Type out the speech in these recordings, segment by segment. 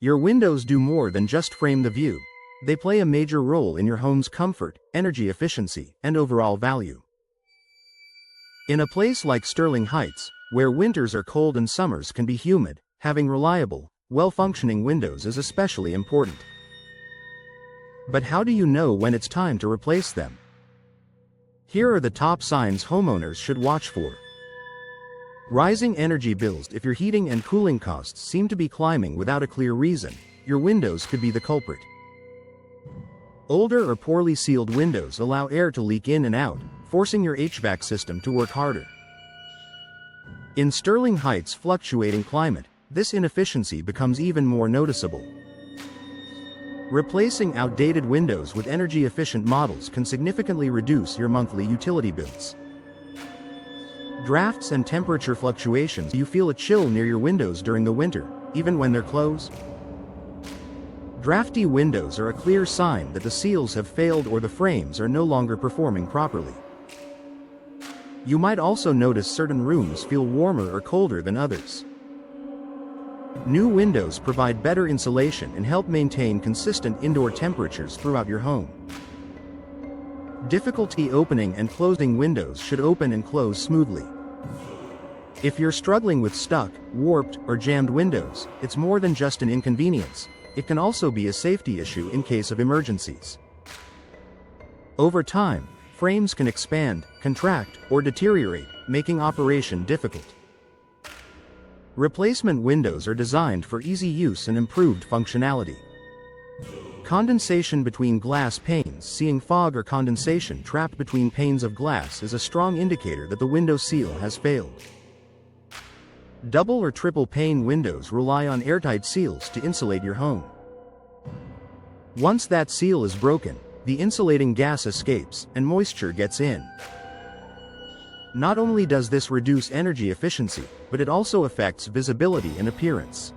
Your windows do more than just frame the view. They play a major role in your home's comfort, energy efficiency, and overall value. In a place like Sterling Heights, where winters are cold and summers can be humid, having reliable, well-functioning windows is especially important. But how do you know when it's time to replace them? Here are the top signs homeowners should watch for. Rising energy bills. If your heating and cooling costs seem to be climbing without a clear reason, your windows could be the culprit. Older or poorly sealed windows allow air to leak in and out, forcing your HVAC system to work harder. In Sterling Heights' fluctuating climate, this inefficiency becomes even more noticeable. Replacing outdated windows with energy-efficient models can significantly reduce your monthly utility bills. Drafts and temperature fluctuations. Do you feel a chill near your windows during the winter, even when they're closed? Drafty windows are a clear sign that the seals have failed or the frames are no longer performing properly. You might also notice certain rooms feel warmer or colder than others. New windows provide better insulation and help maintain consistent indoor temperatures throughout your home. Difficulty opening and closing windows. Should open and close smoothly. If you're struggling with stuck, warped, or jammed windows, it's more than just an inconvenience. It can also be a safety issue in case of emergencies. Over time, frames can expand, contract, or deteriorate, making operation difficult. Replacement windows are designed for easy use and improved functionality. Condensation between glass panes. Seeing fog or condensation trapped between panes of glass is a strong indicator that the window seal has failed. Double or triple pane windows rely on airtight seals to insulate your home. Once that seal is broken, the insulating gas escapes and moisture gets in. Not only does this reduce energy efficiency, but it also affects visibility and appearance.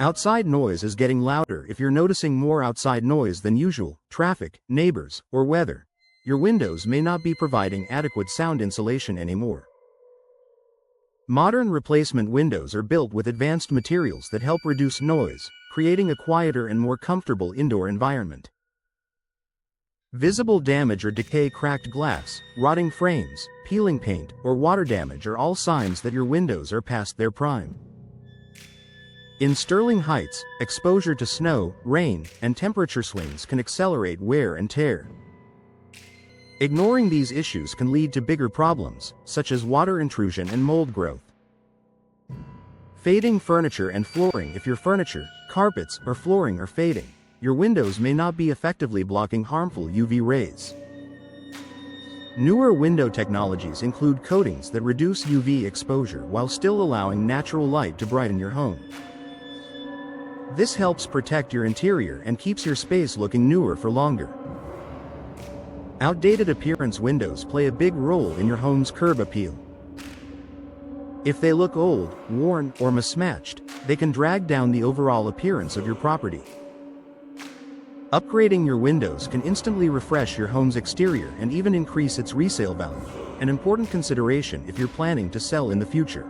Outside noise is getting louder. If you're noticing more outside noise than usual, traffic, neighbors, or weather, your windows may not be providing adequate sound insulation anymore. Modern replacement windows are built with advanced materials that help reduce noise, creating a quieter and more comfortable indoor environment. Visible damage or decay. Cracked glass, rotting frames, peeling paint, or water damage are all signs that your windows are past their prime. In Sterling Heights, exposure to snow, rain, and temperature swings can accelerate wear and tear. Ignoring these issues can lead to bigger problems, such as water intrusion and mold growth. Fading furniture and flooring. If your furniture, carpets, or flooring are fading, your windows may not be effectively blocking harmful UV rays. Newer window technologies include coatings that reduce UV exposure while still allowing natural light to brighten your home. This helps protect your interior and keeps your space looking newer for longer. Outdated appearance. Windows play a big role in your home's curb appeal. If they look old, worn, or mismatched, they can drag down the overall appearance of your property. Upgrading your windows can instantly refresh your home's exterior and even increase its resale value, an important consideration if you're planning to sell in the future.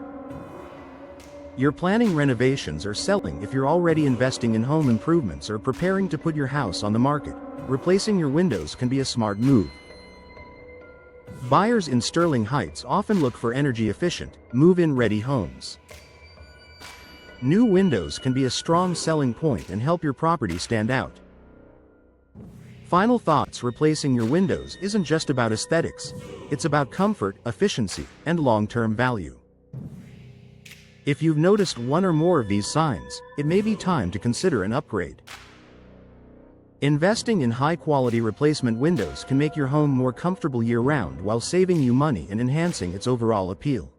You're planning renovations or selling. If you're already investing in home improvements or preparing to put your house on the market, replacing your windows can be a smart move. Buyers in Sterling Heights often look for energy-efficient, move-in ready homes. New windows can be a strong selling point and help your property stand out. Final thoughts. Replacing your windows isn't just about aesthetics, it's about comfort, efficiency, and long-term value. If you've noticed one or more of these signs, it may be time to consider an upgrade. Investing in high-quality replacement windows can make your home more comfortable year-round while saving you money and enhancing its overall appeal.